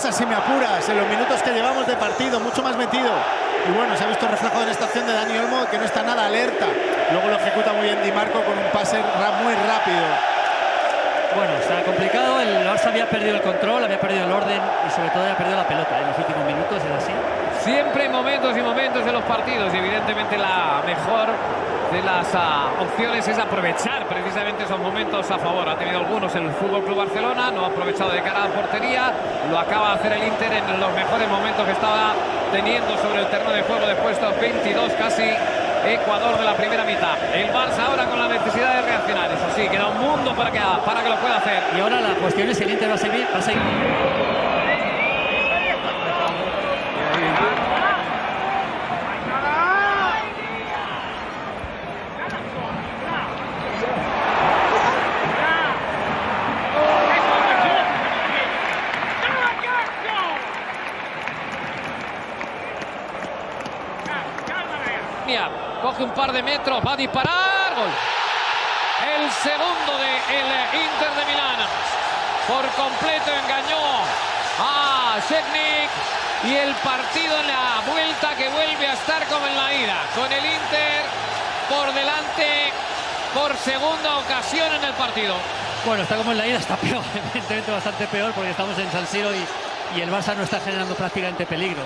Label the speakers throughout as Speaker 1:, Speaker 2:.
Speaker 1: Barça, si me apuras, en los minutos que llevamos de partido, mucho más metido. Y bueno, se ha visto reflejado en esta acción de Dani Olmo, que no está nada alerta. Luego lo ejecuta muy bien Di Marco con un pase muy rápido.
Speaker 2: Bueno, está complicado. El Barça había perdido el control, había perdido el orden y sobre todo había perdido la pelota en los últimos minutos, es así.
Speaker 3: Siempre hay momentos y momentos de los partidos, y evidentemente la mejor de las opciones es aprovechar precisamente esos momentos a favor. Ha tenido algunos el Fútbol Club Barcelona, no ha aprovechado de cara a la portería, lo acaba de hacer el Inter en los mejores momentos que estaba teniendo sobre el terreno de juego después de estos 22 casi Ecuador de la primera mitad. El Barça ahora con la necesidad de reaccionar, eso sí, queda un mundo para que lo pueda hacer.
Speaker 2: Y ahora la cuestión es si el Inter va a seguir.
Speaker 3: Coge un par de metros, va a disparar, gol. El segundo del Inter de Milán. Por completo engañó a Šećnik y el partido en la vuelta que vuelve a estar como en la ida. Con el Inter por delante por segunda ocasión en el partido.
Speaker 2: Bueno, está como en la ida, está peor, evidentemente bastante peor porque estamos en San Siro y el Barça no está generando prácticamente peligro.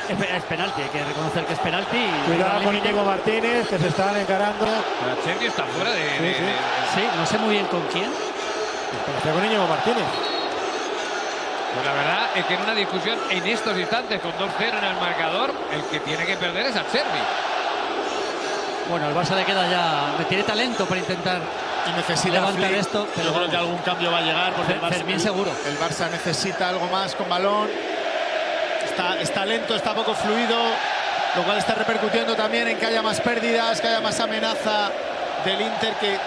Speaker 2: Es penalti, hay que reconocer que es penalti.
Speaker 4: Cuidado con Íñigo Martínez, que se están encarando.
Speaker 3: Xavi está fuera
Speaker 2: Sí, no sé muy bien con quién.
Speaker 4: Está con Íñigo Martínez.
Speaker 3: Pues la verdad es que en una discusión en estos instantes con 2-0 en el marcador, el que tiene que perder es a Xavi.
Speaker 2: Bueno, el Barça le queda ya... Tiene talento para intentar
Speaker 1: y necesita
Speaker 2: levantar esto.
Speaker 1: Pero yo creo que algún cambio va a llegar. Porque
Speaker 2: Fermín seguro.
Speaker 1: El Barça necesita algo más con balón. Está lento, está poco fluido, lo cual está repercutiendo también en que haya más pérdidas, que haya más amenaza del Inter, que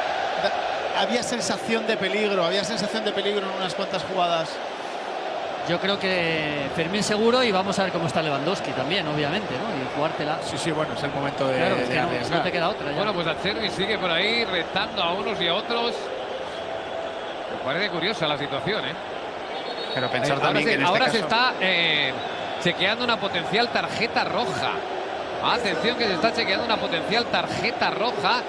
Speaker 1: había sensación de peligro en unas cuantas jugadas.
Speaker 2: Yo creo que Fermín seguro y vamos a ver cómo está Lewandowski también, obviamente, ¿no? Y jugártela.
Speaker 1: Sí, bueno, es el momento de,
Speaker 2: claro, es que no te queda otra. Ya.
Speaker 3: Bueno, pues Acerbi sigue por ahí retando a unos y a otros. Me parece curiosa la situación, ¿eh?
Speaker 1: Pero pensar también que en este caso...
Speaker 3: se está chequeando una potencial tarjeta roja. Atención que se está chequeando una potencial tarjeta roja